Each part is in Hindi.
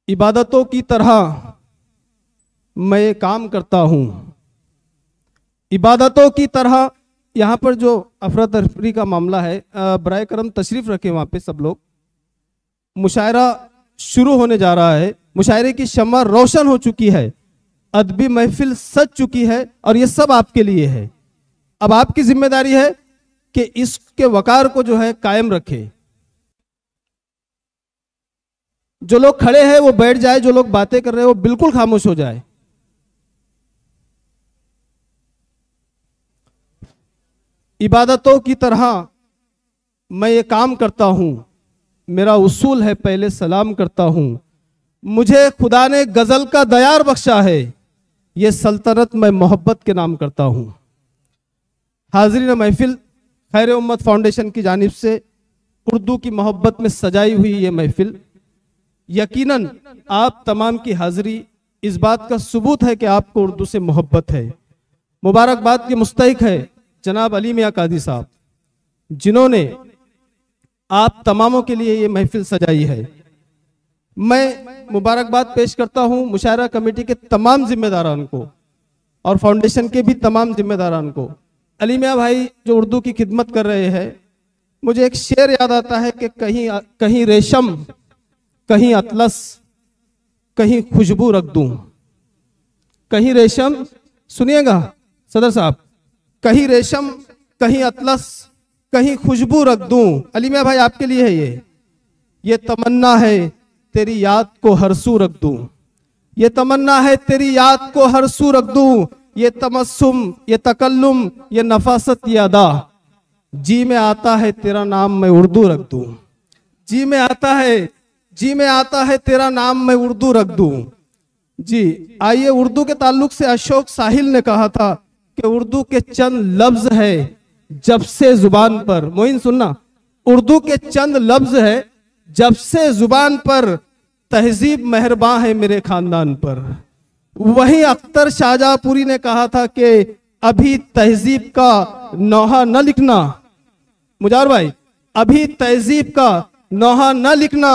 इबादतों की तरह मैं काम करता हूँ। इबादतों की तरह, यहाँ पर जो अफरा तफरी का मामला है, बराए करम तशरीफ रखें वहाँ पे सब लोग। मुशायरा शुरू होने जा रहा है। मुशायरे की शम्मा रोशन हो चुकी है, अदबी महफिल सज चुकी है, और ये सब आपके लिए है। अब आपकी जिम्मेदारी है कि इसके वकार को जो है कायम रखे। जो लोग खड़े हैं वो बैठ जाए, जो लोग बातें कर रहे हैं वो बिल्कुल खामोश हो जाए। इबादतों की तरह मैं ये काम करता हूं, मेरा उसूल है पहले सलाम करता हूं। मुझे खुदा ने गजल का दयार बख्शा है, ये सल्तनत मैं मोहब्बत के नाम करता हूं। हाज़रीन महफिल, खैर उम्मत फाउंडेशन की जानिब से उर्दू की मोहब्बत में सजाई हुई ये महफिल, यकीनन आप तमाम की हाजिरी इस बात का सबूत है कि आपको उर्दू से मोहब्बत है। मुबारकबाद के मुस्तहिक है जनाब अली मियां कादी साहब, जिन्होंने आप तमामों के लिए ये महफिल सजाई है। मैं मुबारकबाद पेश करता हूं मुशायरा कमेटी के तमाम जिम्मेदारान को और फाउंडेशन के भी तमाम जिम्मेदारान को। अली मियां भाई जो उर्दू की खिदमत कर रहे हैं, मुझे एक शेर याद आता है कि कहीं रेशम, कहीं अतलस, कहीं खुशबू रख दूं। कहीं रेशम, सुनिएगा सदर साहब, कहीं रेशम, कहीं अतलस, कहीं खुशबू रख दूं। अली मियां भाई आपके लिए है ये तमन्ना है तेरी याद को हर सू रख दूं। ये तमन्ना है तेरी याद को हर सू रख दूं। ये तमस्सुम, ये तकल्लुम, ये नफासत, ये अदा, जी में आता है तेरा नाम मैं उर्दू रख दूं। जी में आता है, जी में आता है तेरा नाम मैं उर्दू रख दूं। जी आइए, उर्दू के ताल्लुक से अशोक साहिल ने कहा था कि उर्दू के चंद लफ्ज है जब से जुबान पर, मोइन सुनना, उर्दू के चंद लफ्ज है जब से जुबान पर, तहजीब मेहरबान है मेरे खानदान पर। वहीं अख्तर शाहजहांपुरी ने कहा था कि अभी तहजीब का नौहा न लिखना, मुजार भाई, अभी तहजीब का नौहा न लिखना,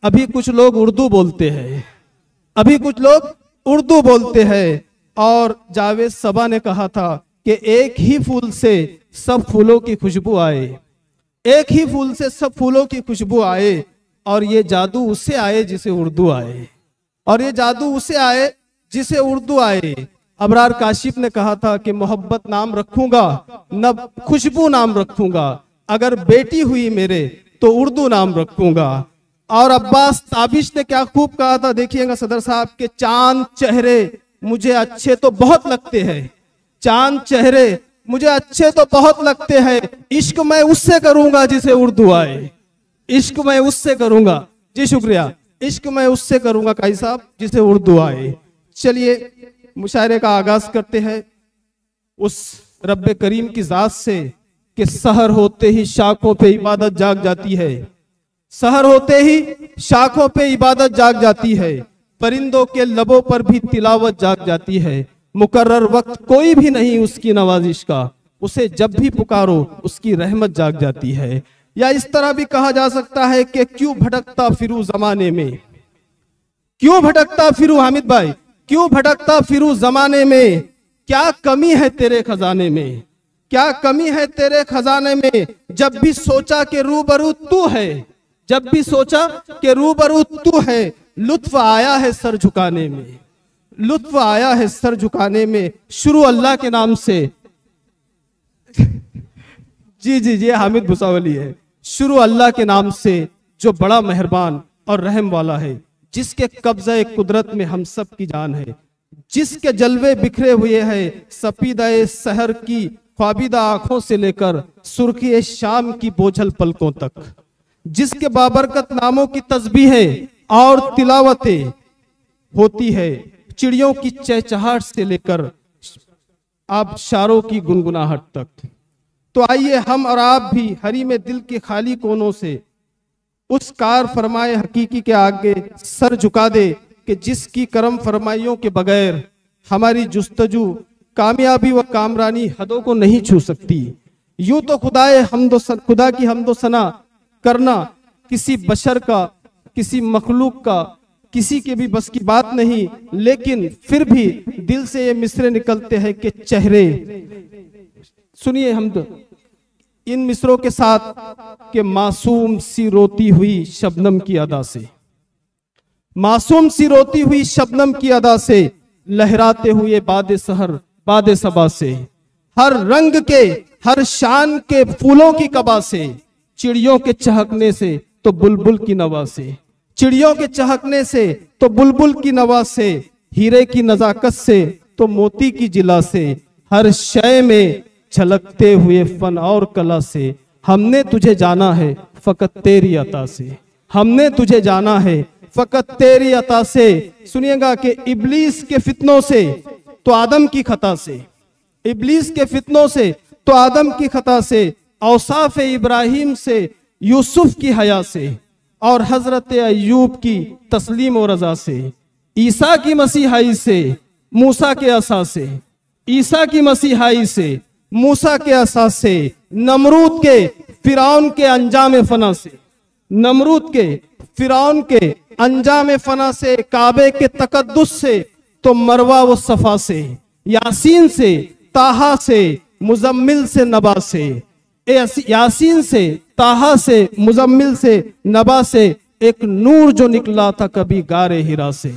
अभी कुछ लोग उर्दू बोलते हैं, अभी कुछ लोग उर्दू बोलते हैं। और जावेद सबा ने कहा था कि एक ही फूल से सब फूलों की खुशबू आए, एक ही फूल से सब फूलों की खुशबू आए, और ये जादू उससे आए जिसे उर्दू आए, और ये जादू उससे आए जिसे उर्दू आए। अबरार काशिफ ने कहा था कि मोहब्बत नाम रखूंगा न खुशबू नाम रखूंगा, अगर बेटी हुई मेरे तो उर्दू नाम रखूंगा। और अब्बास ताबिश ने क्या खूब कहा था, देखिएगा सदर साहब के, चांद चेहरे मुझे अच्छे तो बहुत लगते हैं, चांद चेहरे मुझे अच्छे तो बहुत लगते हैं, इश्क मैं उससे करूंगा जिसे उर्दू आए, इश्क मैं उससे करूंगा। जी शुक्रिया, इश्क मैं उससे करूंगा काई साहब जिसे उर्दू आए। चलिए मुशायरे का आगाज करते हैं उस रब्बे करीम की जात से कि सहर होते ही शाखों पे इबादत जाग जाती है, सहर होते ही शाखों पे इबादत जाग जाती है, परिंदों के लबों पर भी तिलावत जाग जाती है। मुकर्रर वक्त कोई भी नहीं उसकी नवाजिश का, उसे जब भी पुकारो उसकी रहमत जाग जाती है। या इस तरह भी कहा जा सकता है कि क्यों भटकता फिरू जमाने में, क्यों भटकता फिरू, हामिद भाई, क्यों भटकता फिरू जमाने में, क्या कमी है तेरे खजाने में, क्या कमी है तेरे खजाने में, जब भी सोचा कि रूबरू तू है, जब भी सोचा कि रूबरू तू है, लुत्फ आया है सर झुकाने में, लुत्फ आया है सर झुकाने में, शुरू अल्लाह के नाम से। जी जी जी, हामिद भुसावली है। शुरू अल्लाह के नाम से जो बड़ा मेहरबान और रहम वाला है, जिसके कब्ज़े कुदरत में हम सब की जान है, जिसके जलवे बिखरे हुए हैं सफीदाए सहर की ख्वाबिदा आंखों से लेकर सुर्खी शाम की बोझल पलकों तक, जिसके बाबरकत नामों की तस्बीहें और तिलावतें होती है चिड़ियों की चहचहाट से लेकर आबशारों की गुनगुनाहट तक। तो आइए हम और आप भी हरी में दिल के खाली कोनों से उस कार फरमाए हकीकी के आगे सर झुका दे कि जिसकी करम फरमाइयों के बगैर हमारी जुस्तजू कामयाबी व कामरानी हदों को नहीं छू सकती। यूं तो खुदा की हमदो सना करना किसी बशर का किसी मखलूक का, किसी के भी बस की बात नहीं, लेकिन फिर भी दिल से ये मिसरे निकलते हैं कि चेहरे। सुनिए हम तो इन मिसरों के साथ कि मासूम सी रोती हुई शबनम की अदा से, मासूम सी रोती हुई शबनम की अदा से, लहराते हुए बादे सहर बादे सबा से, हर रंग के हर शान के फूलों की कबा से, चिड़ियों के चहकने से तो बुलबुल की नवा से, चिड़ियों के चहकने से तो बुलबुल की नवा से, हीरे की नजाकत से तो मोती की जिला से, हर शय में झलकते हुए फन और कला से, हमने तुझे जाना है फकत तेरी अता से, हमने तुझे जाना है फकत तेरी अता से। सुनिएगा कि इब्लीस के फितनों से तो आदम की खता से, इब्लीस के फितनों से तो आदम की खता से, औसाफ इब्राहिम से यूसुफ की हया से, और हजरत अय्यूब की तस्लीम और रजा से, ईसा की मसीहाई से मूसा के असा से, ईसा की मसीहाई से मूसा के असा से, नमरूद के फिरौन के अंजाम फना से, नमरूद के फिरौन के अंजाम फना से, काबे के तकद्दुस से तो मरवा व सफा से, यासीन से ताहा से मुजम्मिल से नबा से, यासीन से ताहा से मुजम्मिल से नबा से, एक नूर जो निकला था कभी गारे हिरा से,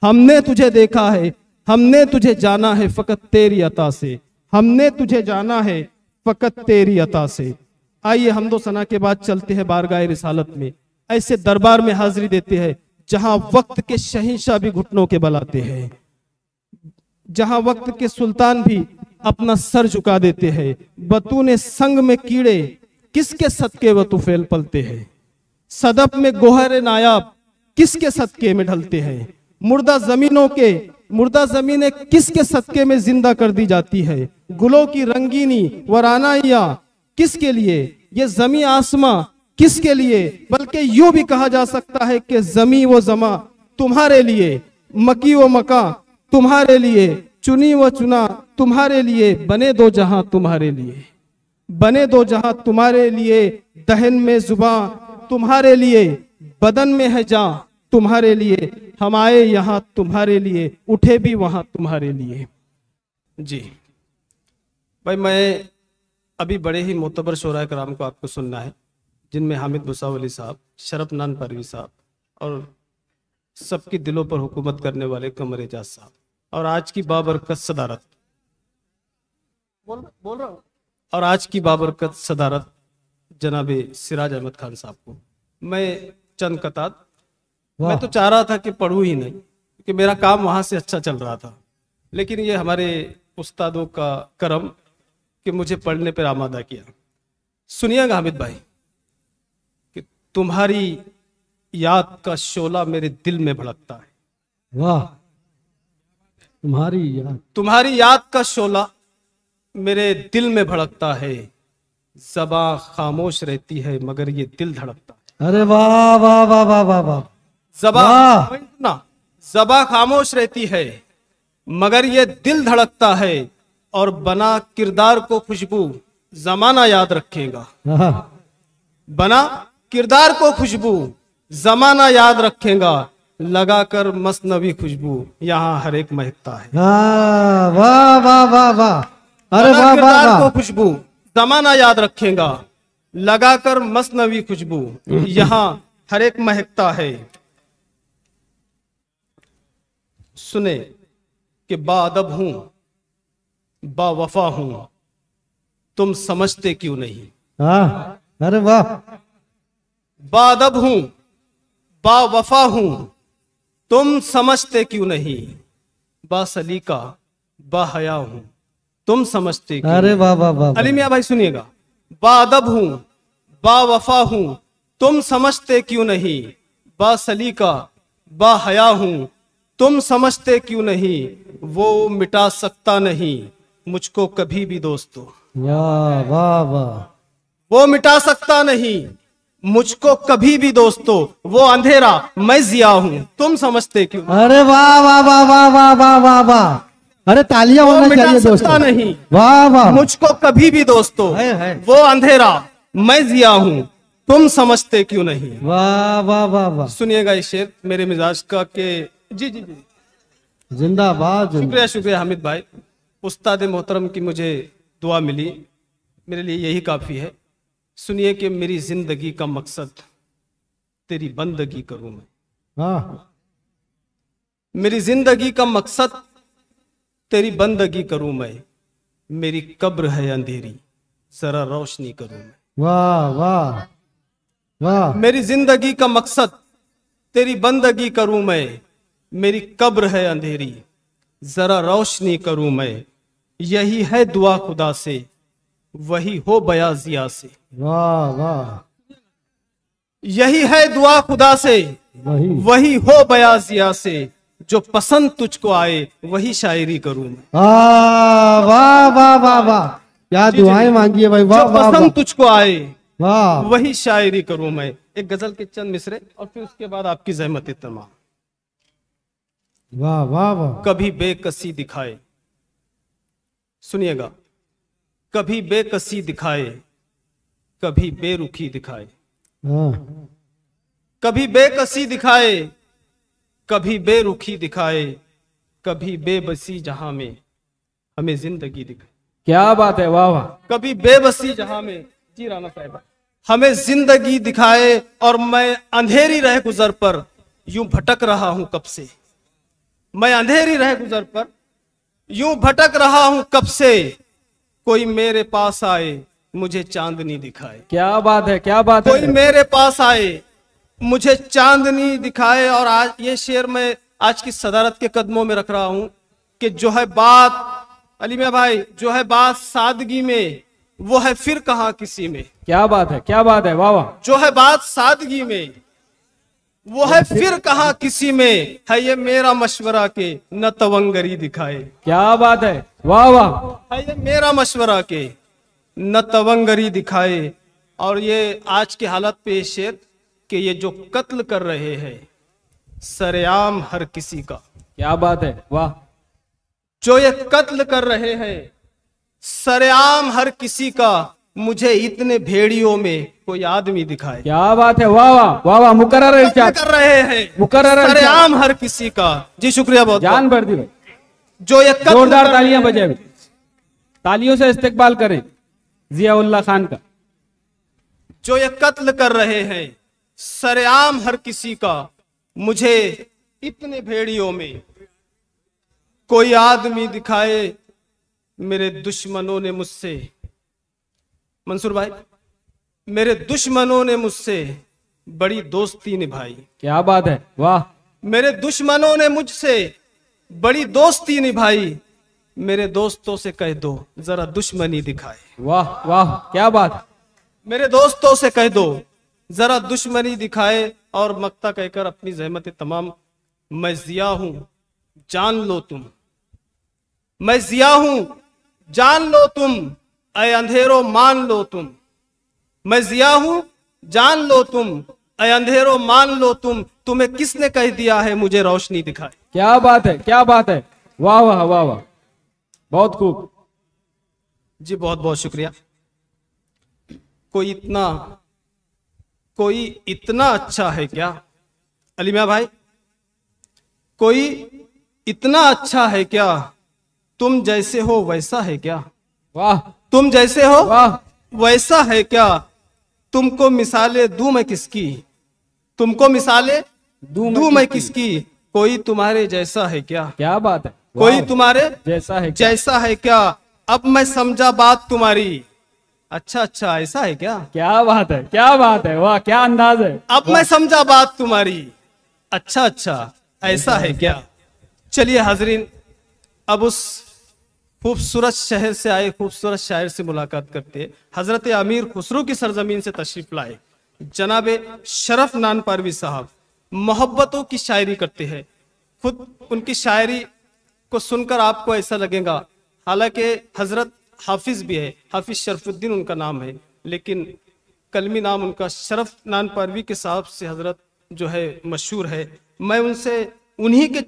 हमने तुझे देखा है, हमने तुझे जाना है फकत तेरी अता से, हमने तुझे जाना है फकत तेरी अता से। आइए हमदो सना के बाद चलते हैं बारगाह रिसालत में, ऐसे दरबार में हाजिरी देते हैं जहां वक्त के शहंशाह भी घुटनों के बल आते हैं, जहां वक्त के सुल्तान भी अपना सर झुका देते हैं। बतूने संग में कीड़े किसके सदके व तुफैल पलते हैं, सदफ में गोहर नायाब किसके सदके में ढलते हैं, मुर्दा जमीनें किसके सदके में जिंदा कर दी जाती है, गुलों की रंगीनी वरानाइया किसके लिए, ये जमी आसमां किसके लिए, बल्कि यूं भी कहा जा सकता है कि जमी व जमा तुम्हारे लिए, मकी व मका तुम्हारे लिए, चुनी व चुना तुम्हारे लिए, बने दो जहां तुम्हारे लिए, बने दो जहां तुम्हारे लिए, दहन में जुबां तुम्हारे लिए, बदन में है जान तुम्हारे लिए, हम आए यहां तुम्हारे लिए, उठे भी वहां तुम्हारे लिए। जी भाई, मैं अभी बड़े ही मोतबर शोरा कराम को आपको सुनना है, जिनमें हामिद मुसावली साहब, शरफनान परवी साहब और सबके दिलों पर हुकूमत करने वाले कमर एजाज साहब, और आज की बाबरकत सदारत बोल रहा हूं, और आज की बाबरकत सदारत जनाबे सिराज अहमद खान साहब को मैं चंद कतार, मैं तो चाह रहा था कि पढ़ूं ही नहीं, क्योंकि मेरा काम वहां से अच्छा चल रहा था, लेकिन ये हमारे उस्तादों का करम कि मुझे पढ़ने पर आमादा किया। सुनिएगा हामिद भाई कि तुम्हारी याद का शोला मेरे दिल में भड़कता है। वाह, तुम्हारी याद का शोला मेरे दिल में भड़कता है, ज़बां खामोश रहती है मगर ये दिल धड़कता है। अरे वाह वाह वाह वाह वाह वाह, ज़बां खामोश रहती है मगर ये दिल धड़कता है, और बना किरदार को खुशबू जमाना याद रखेगा, बना किरदार को खुशबू जमाना याद रखेगा, लगाकर मसनवी खुशबू यहाँ हर एक महकता है। वाह वाह वाह वाह, अरे वाह वाह वाह, को खुशबू जमाना याद रखेगा, लगाकर मसनवी खुशबू यहाँ हर एक महकता है। सुने कि बाअदब हूं बावफा हूं, तुम समझते क्यों नहीं। अरे वाह, बाअदब हूं बावफा हूं, तुम समझते क्यों नहीं, बासलीका बाहया हूं, तुम समझते क्यों। अरे वाह वाह वाह, अली मियां भाई सुनिएगा, बाअदब हूं बावफा हूं, तुम समझते क्यों नहीं, बासलीका बाहया हूं, तुम समझते क्यों नहीं, वो मिटा सकता नहीं मुझको कभी भी दोस्तों। वाह वाह वाह, वो मिटा सकता नहीं मुझको कभी भी दोस्तों, वो अंधेरा मैं जिया हूं, तुम समझते क्यों। अरे वाह वाह वाह वाह वाह वाह वाह वाह, अरे तालियां होना चाहिए दोस्तों। नहीं वाह वाह, मुझको कभी भी दोस्तों, वो अंधेरा मैं जिया हूं, तुम समझते क्यों नहीं। वाह वाह वाह वाह, सुनिएगा इस शेर मेरे मिजाज का के जी जी जी। जिंदाबाद शुक्रिया शुक्रिया हामिद भाई, उस्ताद मोहतरम की मुझे दुआ मिली, मेरे लिए यही काफ़ी है। सुनिए कि मेरी जिंदगी का मकसद तेरी बंदगी करूं मैं। हाँ, मेरी जिंदगी का मकसद तेरी बंदगी करूं मैं, मेरी कब्र है अंधेरी जरा रोशनी करूं मैं। वाह वाह वाह, मेरी जिंदगी का मकसद तेरी बंदगी करूं मैं, मेरी कब्र है अंधेरी जरा रोशनी करूं मैं। यही है दुआ खुदा से, वही हो बयाजिया से। वाह वाह, यही है दुआ खुदा से, वही वही हो बयाजिया से। जो पसंद तुझको आए वही शायरी करूं मैं। वाह वाह वाह वाह वाह, क्या दुआएं मांगी है भाई, वाह जो वाह वाह पसंद तुझको आए वाह वही शायरी करूं मैं। एक गजल के चंद मिसरे और फिर उसके बाद आपकी जहमत तमाम। वाह वाह वाह, कभी बेकसी दिखाए, सुनिएगा, कभी बेकसी दिखाए, कभी बेरुखी दिखाए। हाँ, कभी बेकसी दिखाए, कभी बेरुखी दिखाए, कभी बेबसी जहां में हमें जिंदगी दिखाए। क्या बात है, वाह वाह, कभी बेबसी जहां में, जी राना साहिबा, हमें जिंदगी दिखाए। और मैं अंधेरी रह गुजर पर यूं भटक रहा हूं कब से। मैं अंधेरी रह गुजर पर यूं भटक रहा हूं कब से। कोई मेरे पास आए मुझे चांदनी दिखाए। क्या बात है, क्या बात कोई है, मेरे पास आए मुझे चांदनी दिखाए। और आज ये शेर मैं आज की सदारत के कदमों में रख रहा हूं कि जो है बात अली मियां भाई, जो है बात सादगी में, वो है फिर कहां किसी में। क्या बात है, क्या बात है, वाह वाह, जो है बात सादगी में, वो है फिर कहां किसी में। है ये मेरा मशवरा के न तवंगरी दिखाए। क्या बात है, वाह वाह, है ये मेरा मशवरा के न तवंगरी दिखाए। और ये आज की हालत पे ये शेर कि ये जो कत्ल कर रहे हैं सरेआम हर किसी का। क्या बात है, वाह, जो ये कत्ल कर रहे हैं सरेआम हर किसी का, मुझे इतने भेड़ियों में कोई आदमी दिखाए। क्या बात है, वाह वाह वाह वाह, मुकर्रर कत्ल इरशाद, कर रहे हैं मुकर्रर इरशाद, सरेआम हर किसी का। जी शुक्रिया बहुत जान बहुत। भर दी भाई, जो ये कत्ल जोरदार कर तालियां रहे बजाए, हैं, तालियों से इस्तेकबाल करें जियाउल्लाह खान का। जो ये कत्ल कर रहे हैं सरेआम हर किसी का, मुझे इतने भेड़ियों में कोई आदमी दिखाए। मेरे दुश्मनों ने मुझसे, मंसूर भाई, मेरे दुश्मनों ने मुझसे बड़ी दोस्ती निभाई। क्या बात है, वाह, मेरे दुश्मनों ने मुझसे बड़ी दोस्ती निभाई। मेरे दोस्तों से कह दो जरा दुश्मनी दिखाए। वाह वाह, क्या बात है, मेरे दोस्तों से कह दो जरा दुश्मनी दिखाए। और मक्ता कहकर अपनी जहमत तमाम। मैं जिया हूं जान लो तुम, मैं जिया हूं जान लो तुम, ऐ अंधेरों मान लो तुम। मैं जिया हूं जान लो तुम, ऐ अंधेरों मान लो तुम। तुम्हें किसने कह दिया है मुझे रोशनी दिखाए। क्या बात है, क्या बात है, वाह वाह वाह वाह, बहुत खूब, जी बहुत बहुत शुक्रिया। कोई इतना अच्छा है क्या अली मियां भाई, कोई इतना अच्छा है क्या, तुम जैसे हो वैसा है क्या। वाह तुम जैसे हो वाह, वैसा है क्या, तुमको मिसालें दूं मैं किसकी, तुमको मिसालें दूं मैं किसकी। कोई तुम्हारे जैसा है क्या, क्या बात है, कोई वाह, तुम्हारे जैसा है क्या? जैसा है क्या। अब मैं समझा बात तुम्हारी, अच्छा अच्छा ऐसा है क्या। क्या बात है, क्या बात है, वाह, क्या अंदाज है, अब मैं समझा बात तुम्हारी, अच्छा अच्छा ऐसा है क्या। चलिए हाजरीन, अब उस खूबसूरत शहर से आए खूबसूरत शायर से मुलाकात करते हैं। हजरत अमीर खुसरो की सरजमीन से तशरीफ लाए जनाबे शरफ नान पारवी साहब मोहब्बतों की शायरी करते हैं। खुद उनकी शायरी को सुनकर आपको ऐसा लगेगा, हालांकि हजरत हाफिज भी है, हाफिज शरफुद्दीन उनका नाम है, लेकिन कलमी नाम उनका शरफ नान पारवी के साहब से हजरत जो है मशहूर है। मैं उनसे उन्हीं के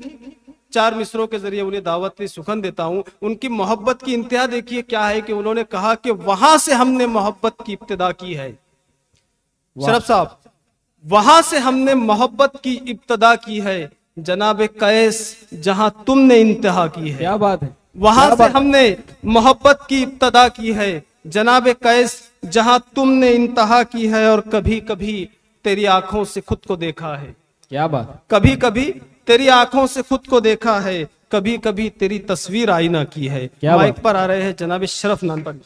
4 मिसरों के जरिए उन्हें दावत सुखन देता हूं। उनकी मोहब्बत की इंतहा देखिए क्या है कि उन्होंने कहा कि वहां से हमने मोहब्बत की इब्तिदा की है, शरफ साहब, वहां से हमने मोहब्बत की इब्तदा की है जनाब कैस, जहां तुमने इंतहा की है। क्या बात है। वहां से हमने मोहब्बत की इब्तदा की है जनाब कैस, जहां तुमने इंतहा की है। और कभी कभी तेरी आंखों से खुद को देखा है। क्या बात। कभी कभी तेरी आंखों से खुद को देखा है, कभी कभी तेरी तस्वीर आईना की है। क्या माइक बात। पर आ रहे हैं जनाब शरफ नानपन।